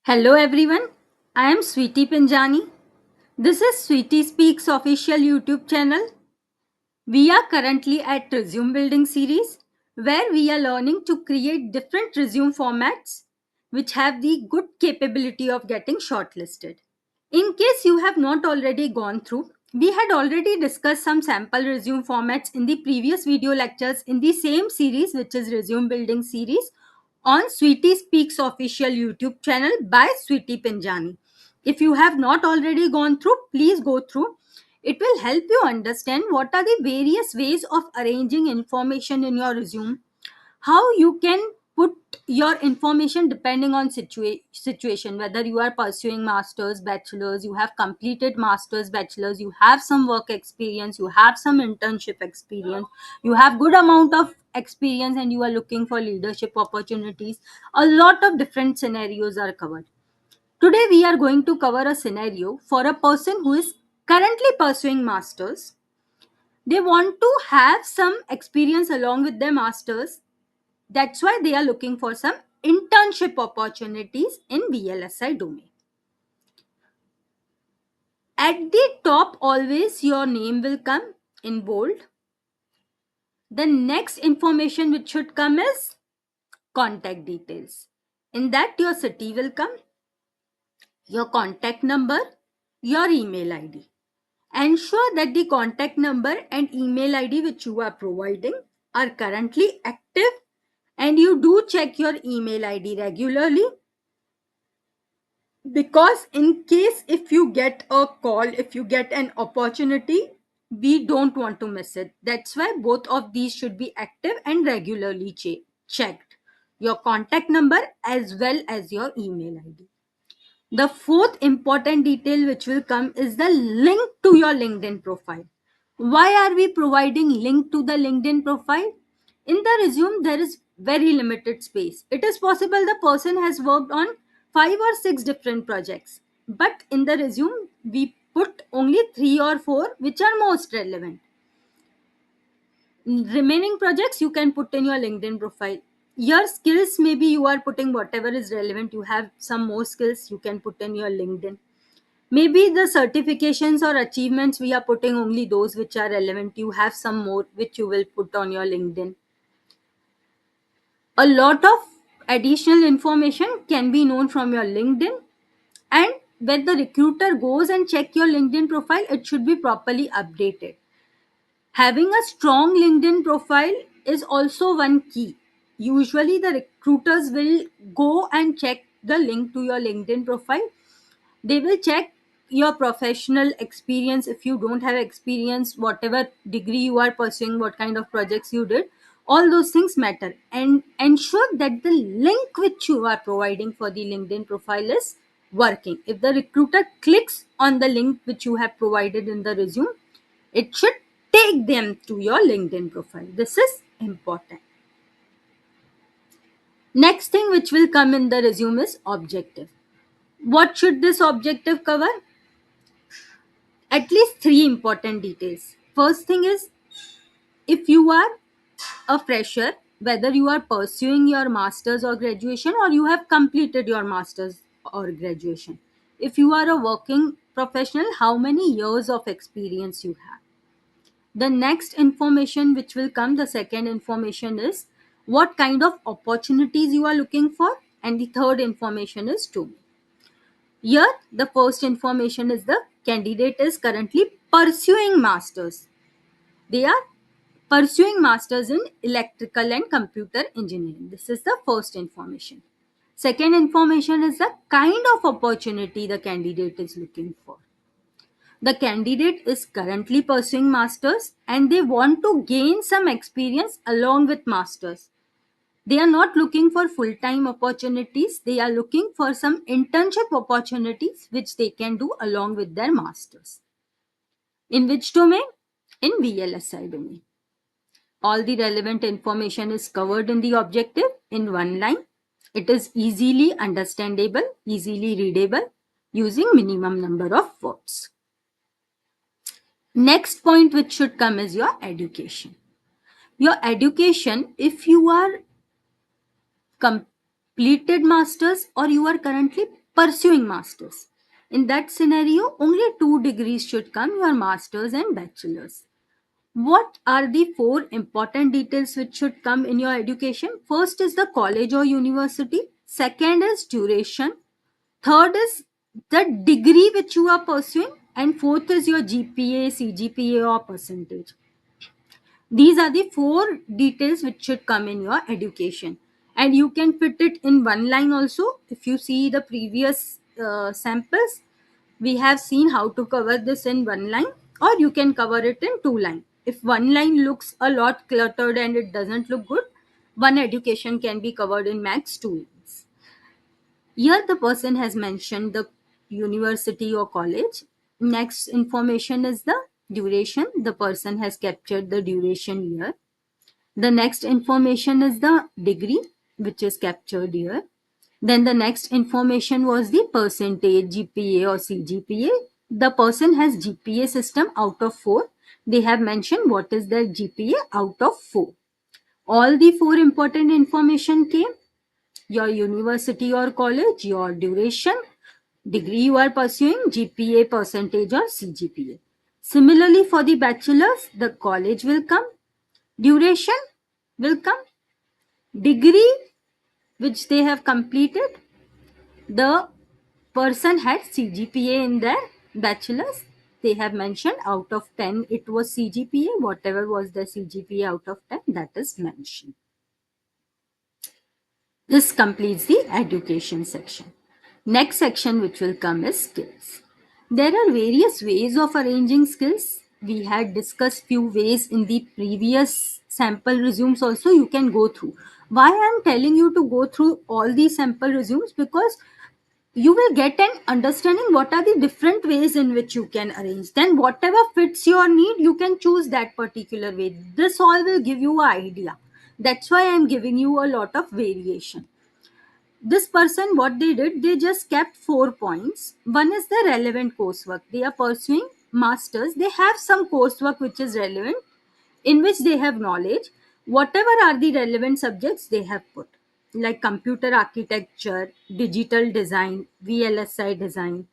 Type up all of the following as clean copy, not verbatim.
Hello everyone, I am Sweetie Pinjani. This is Sweetie Speaks official YouTube channel. We are currently at resume building series where we are learning to create different resume formats which have the good capability of getting shortlisted. In case you have not already gone through, we had already discussed some sample resume formats in the previous video lectures in the same series, which is resume building series, on Sweetie Speaks official YouTube channel by Sweetie Pinjani. If you have not already gone through, please go through. It will help you understand what are the various ways of arranging information in your resume, how you can put your information depending on situation, whether you are pursuing masters, bachelors, you have completed masters, bachelors, you have some work experience, you have some internship experience, you have good amount of experience, and you are looking for leadership opportunities. A lot of different scenarios are covered. Today we are going to cover a scenario for a person who is currently pursuing masters. They want to have some experience along with their masters. That's why they are looking for some internship opportunities in VLSI domain. At the top, always your name will come in bold. The next information which should come is contact details. In that, your city will come, your contact number, your email ID. Ensure that the contact number and email ID which you are providing are currently active, and you do check your email ID regularly, because in case if you get a call, if you get an opportunity, we don't want to miss it. That's why both of these should be active and regularly checked, your contact number as well as your email ID. The fourth important detail which will come is the link to your LinkedIn profile. Why are we providing link to the LinkedIn profile? In the resume, there is very limited space. It is possible the person has worked on 5 or 6 different projects, but in the resume, we put only 3 or 4 which are most relevant. Remaining projects you can put in your LinkedIn profile. Your skills, maybe you are putting whatever is relevant, you have some more skills you can put in your LinkedIn. Maybe the certifications or achievements, we are putting only those which are relevant, you have some more which you will put on your LinkedIn. A lot of additional information can be known from your LinkedIn, and when the recruiter goes and check your LinkedIn profile, it should be properly updated. Having a strong LinkedIn profile is also one key. Usually, the recruiters will go and check the link to your LinkedIn profile. They will check your professional experience. If you don't have experience, whatever degree you are pursuing, what kind of projects you did, all those things matter. And ensure that the link which you are providing for the LinkedIn profile is working. If the recruiter clicks on the link which you have provided in the resume, it should take them to your LinkedIn profile. This is important. Next thing which will come in the resume is objective. What should this objective cover? At least 3 important details. First thing is, if you are a fresher, whether you are pursuing your master's or graduation, or you have completed your master's or graduation. If you are a working professional, how many years of experience you have. The next information which will come, the second information is what kind of opportunities you are looking for, and the third information is to me. Here, the first information is the candidate is currently pursuing masters. They are pursuing masters in electrical and computer engineering. This is the first information. Second information is the kind of opportunity the candidate is looking for. The candidate is currently pursuing masters and they want to gain some experience along with masters. They are not looking for full-time opportunities. They are looking for some internship opportunities which they can do along with their masters. In which domain? In VLSI domain. All the relevant information is covered in the objective in one line. It is easily understandable, easily readable, using minimum number of words. Next point which should come is your education. Your education, if you are completed masters or you are currently pursuing masters. In that scenario, only 2 degrees should come, your masters and bachelors. What are the 4 important details which should come in your education? First is the college or university. Second is duration. Third is the degree which you are pursuing. And fourth is your GPA, CGPA or percentage. These are the 4 details which should come in your education. And you can fit it in one line also. If you see the previous samples, we have seen how to cover this in one line, or you can cover it in 2 lines. If one line looks a lot cluttered and it doesn't look good, one education can be covered in max 2 lines. Here the person has mentioned the university or college. Next information is the duration. The person has captured the duration here. The next information is the degree, which is captured here. Then the next information was the percentage, GPA or CGPA. The person has GPA system out of 4. They have mentioned what is their GPA out of 4. All the 4 important information came: your university or college, your duration, degree you are pursuing, GPA, percentage or CGPA. Similarly, for the bachelor's, the college will come, duration will come, degree which they have completed, the person had CGPA in their bachelor's. They have mentioned out of 10 it was CGPA. Whatever was the CGPA out of 10, that is mentioned. This completes the education section. Next section which will come is skills. There are various ways of arranging skills. We had discussed few ways in the previous sample resumes also. You can go through. Why I am telling you to go through all these sample resumes? Because you will get an understanding what are the different ways in which you can arrange. Then whatever fits your need, you can choose that particular way. This all will give you an idea. That's why I'm giving you a lot of variation. This person, what they did, they just kept 4 points. One is the relevant coursework. They are pursuing masters. They have some coursework which is relevant, in which they have knowledge. Whatever are the relevant subjects they have put, like computer architecture, digital design, VLSI design,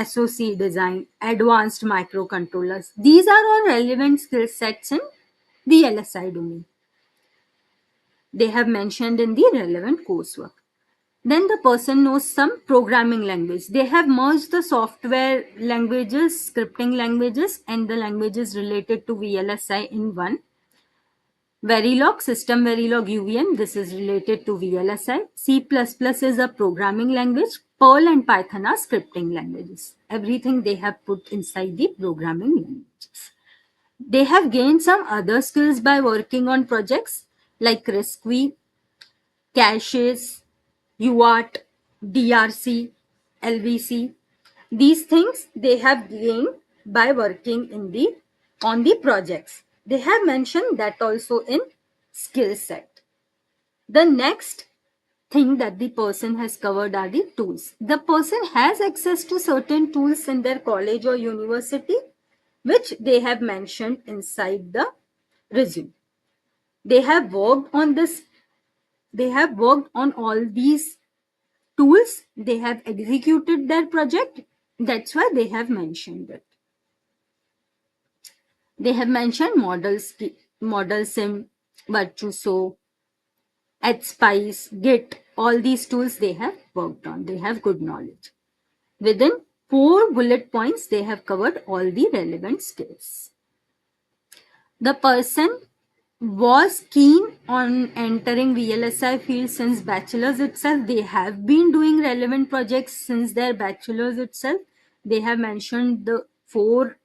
SoC design, advanced microcontrollers. These are all relevant skill sets in VLSI domain. They have mentioned in the relevant coursework. Then the person knows some programming language. They have merged the software languages, scripting languages, and the languages related to VLSI in one. Verilog, System Verilog UVM, this is related to VLSI. C++ is a programming language. Perl and Python are scripting languages. Everything they have put inside the programming languages. They have gained some other skills by working on projects like RISC-V, caches, UART, DRC, LVC. These things they have gained by working on the projects. They have mentioned that also in skill set. The next thing that the person has covered are the tools. The person has access to certain tools in their college or university, which they have mentioned inside the resume. They have worked on this. They have worked on all these tools. They have executed their project. That's why they have mentioned it. They have mentioned Model Sim, Virtuoso, HSpice, Git. All these tools they have worked on. They have good knowledge. Within 4 bullet points, they have covered all the relevant skills. The person was keen on entering VLSI field since bachelor's itself. They have been doing relevant projects since their bachelor's itself. They have mentioned the 4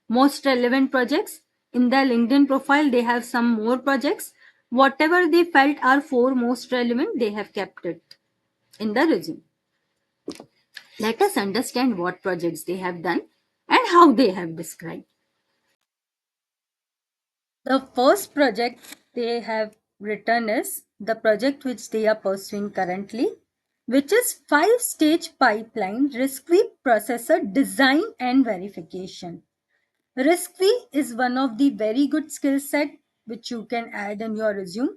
most relevant projects. In their LinkedIn profile, they have some more projects. Whatever they felt are 4 most relevant, they have kept it in the resume. Let us understand what projects they have done and how they have described. The first project they have written is the project which they are pursuing currently, which is 5-stage pipeline RISC-V processor design and verification. RISC-V is one of the very good skill set which you can add in your resume.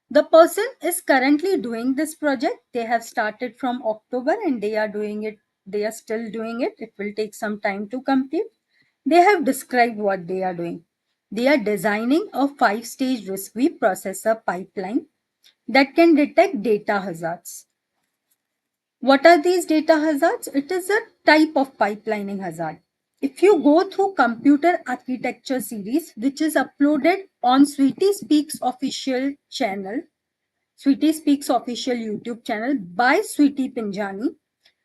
The person is currently doing this project. They have started from October and they are doing it. They are still doing it. It will take some time to complete. They have described what they are doing. They are designing a 5-stage RISC-V processor pipeline that can detect data hazards. What are these data hazards? It is a type of pipelining hazard. If you go through computer architecture series, which is uploaded on switispeaks official channel, switispeaks official YouTube channel by Sweetie Pinjani,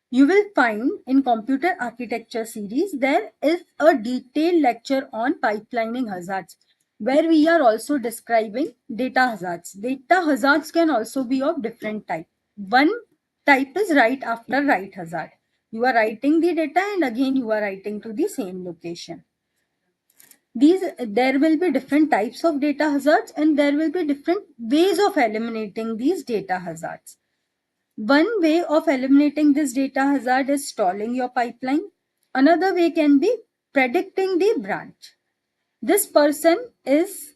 you will find in computer architecture series there is a detailed lecture on pipelining hazards where we are also describing data hazards. Data hazards can also be of different type. One type is write after write hazard. You are writing the data and again you are writing to the same location. There will be different types of data hazards and there will be different ways of eliminating these data hazards. One way of eliminating this data hazard is stalling your pipeline. Another way can be predicting the branch. This person is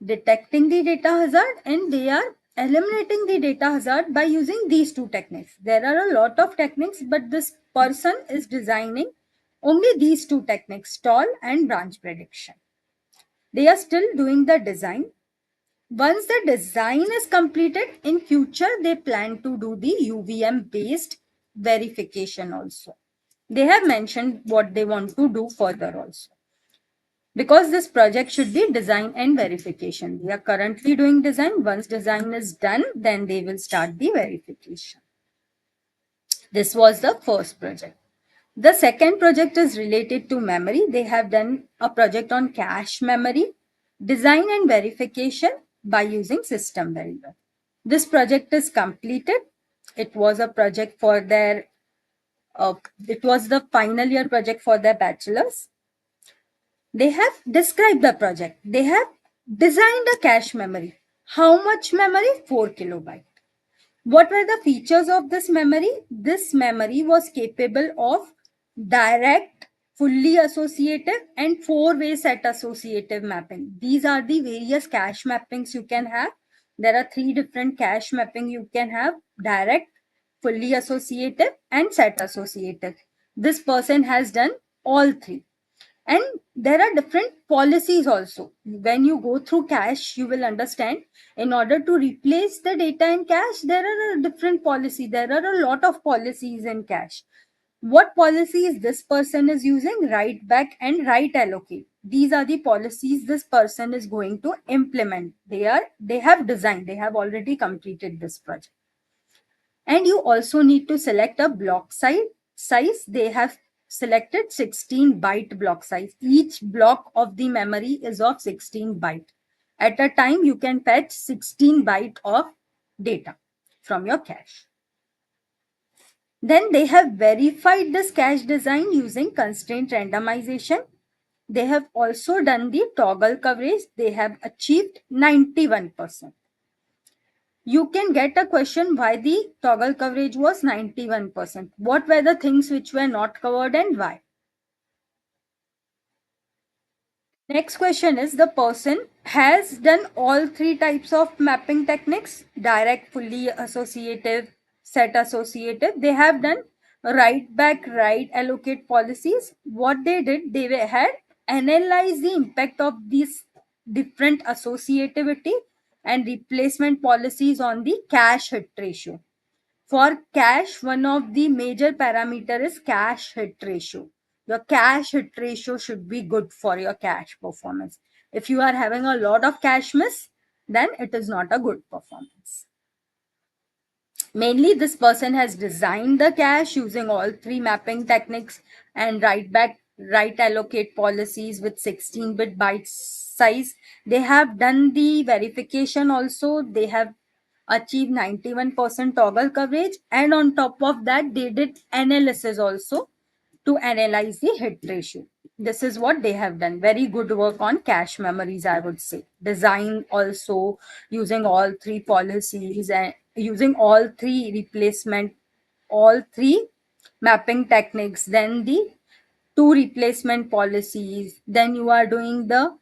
detecting the data hazard and they are eliminating the data hazard by using these two techniques. There are a lot of techniques, but this person is designing only these two techniques, stall and branch prediction. They are still doing the design. Once the design is completed, in future they plan to do the UVM based verification also. They have mentioned what they want to do further also. Because this project should be design and verification. We are currently doing design. Once design is done, then they will start the verification. This was the first project. The second project is related to memory. They have done a project on cache memory, design and verification by using System Verilog. This project is completed. It was a project for their, it was the final year project for their bachelor's. They have described the project. They have designed a cache memory. How much memory? 4 kilobyte. What were the features of this memory? This memory was capable of direct, fully associative and four-way set associative mapping. These are the various cache mappings you can have. There are 3 different cache mapping you can have: direct, fully associative and set associative. This person has done all 3. And there are different policies also. When you go through cache, you will understand in order to replace the data in cache, there are a different policy. There are a lot of policies in cache. What policies this person is using? Write back and write allocate. These are the policies this person is going to implement. They have designed, they have already completed this project. And you also need to select a block size. They have selected 16 byte block size. Each block of the memory is of 16 byte. At a time, you can fetch 16 byte of data from your cache. Then they have verified this cache design using constraint randomization. They have also done the toggle coverage. They have achieved 91%. You can get a question why the toggle coverage was 91%. What were the things which were not covered and why? Next question is, the person has done all 3 types of mapping techniques: direct, fully associative, set associative. They have done write back, write allocate policies. What they did, they had analyzed the impact of these different associativity and replacement policies on the cache hit ratio. For cache, one of the major parameter is cache hit ratio. Your cache hit ratio should be good for your cache performance. If you are having a lot of cache miss, then it is not a good performance. Mainly, this person has designed the cache using all 3 mapping techniques and write back, write allocate policies with 16-bit byte size. They have done the verification also. They have achieved 91% toggle coverage, and on top of that, they did analysis also to analyze the hit ratio. This is what they have done. Very good work on cache memories, I would say. Design also using all 3 policies and using all 3 replacement, all 3 mapping techniques, then the 2 replacement policies, then you are doing the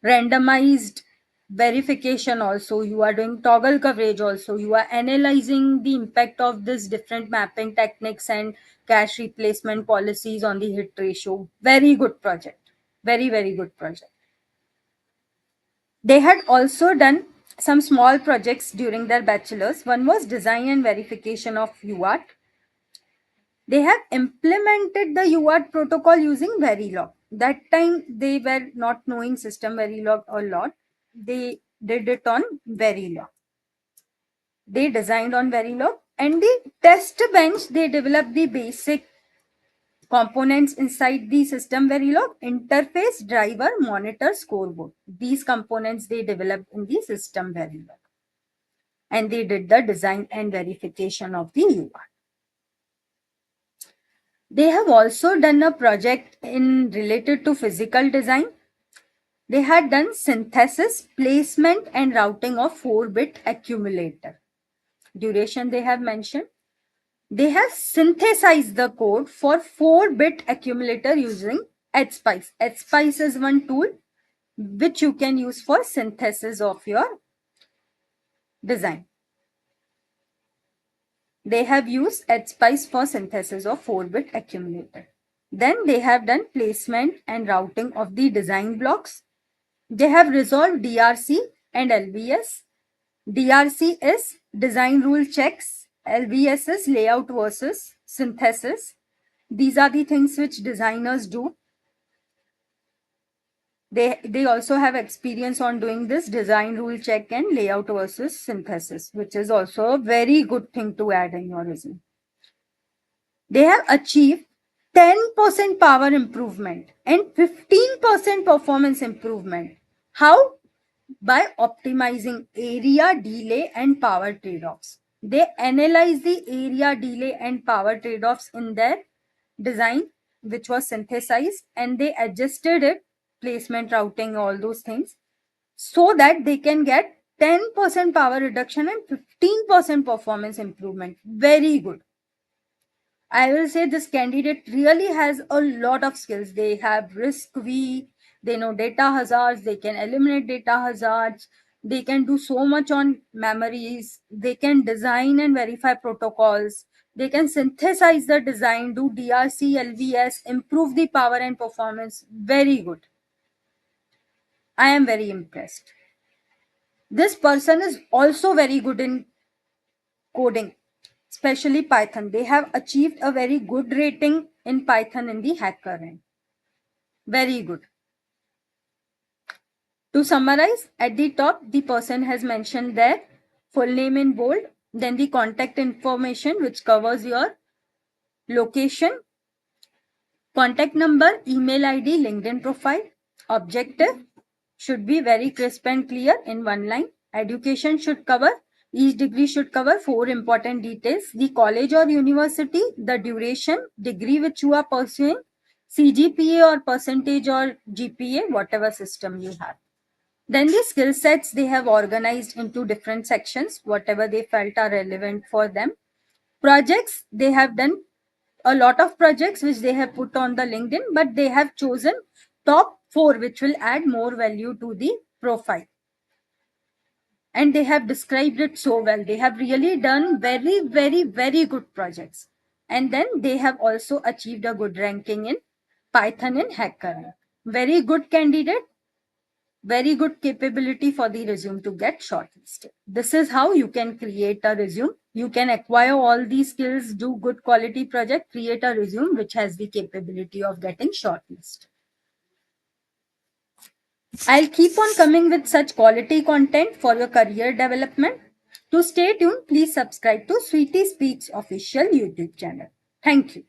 randomized verification also, you are doing toggle coverage also, you are analyzing the impact of this different mapping techniques and cache replacement policies on the hit ratio. Very good project. Very, very good project. They had also done some small projects during their bachelor's. One was design and verification of UART. They have implemented the UART protocol using Verilog. That time they were not knowing System Verilog a lot. They did it on Verilog. They designed on Verilog, and the test bench, they developed the basic components inside the System Verilog: interface, driver, monitor, scoreboard. These components they developed in the System Verilog. And they did the design and verification of the UART. They have also done a project in related to physical design. They had done synthesis, placement, and routing of 4-bit accumulator. Duration they have mentioned. They have synthesized the code for 4-bit accumulator using HSpice. HSpice is one tool which you can use for synthesis of your design. They have used HSpice for synthesis of 4-bit accumulator. Then they have done placement and routing of the design blocks. They have resolved DRC and LVS. DRC is design rule checks. LVS is layout versus synthesis. These are the things which designers do. They also have experience on doing this design rule check and layout versus synthesis, which is also a very good thing to add in your resume. They have achieved 10% power improvement and 15% performance improvement. How? By optimizing area, delay, and power trade-offs. They analyze the area, delay, and power trade-offs in their design, which was synthesized, and they adjusted it, placement, routing, all those things, so that they can get 10% power reduction and 15% performance improvement. Very good. I will say this candidate really has a lot of skills. They have RISC-V, they know data hazards, they can eliminate data hazards, they can do so much on memories, they can design and verify protocols, they can synthesize the design, do DRC, LVS, improve the power and performance. Very good. I am very impressed. This person is also very good in coding, especially Python. They have achieved a very good rating in Python in the HackerRank. Very good. To summarize, at the top, the person has mentioned their full name in bold, then the contact information, which covers your location, contact number, email ID, LinkedIn profile. Objective should be very crisp and clear in one line. Education should cover, each degree should cover 4 important details: the college or university, the duration, degree which you are pursuing, CGPA or percentage or GPA, whatever system you have. Then the skill sets they have organized into different sections, whatever they felt are relevant for them. Projects, they have done a lot of projects which they have put on the LinkedIn, but they have chosen top 4 which will add more value to the profile. And they have described it so well. They have really done very, very, very good projects. And then they have also achieved a good ranking in Python and HackerRank. Very good candidate, very good capability for the resume to get shortlisted. This is how you can create a resume. You can acquire all these skills, do good quality project, create a resume which has the capability of getting shortlisted. I'll keep on coming with such quality content for your career development. To stay tuned, please subscribe to Switispeaks official YouTube channel. Thank you.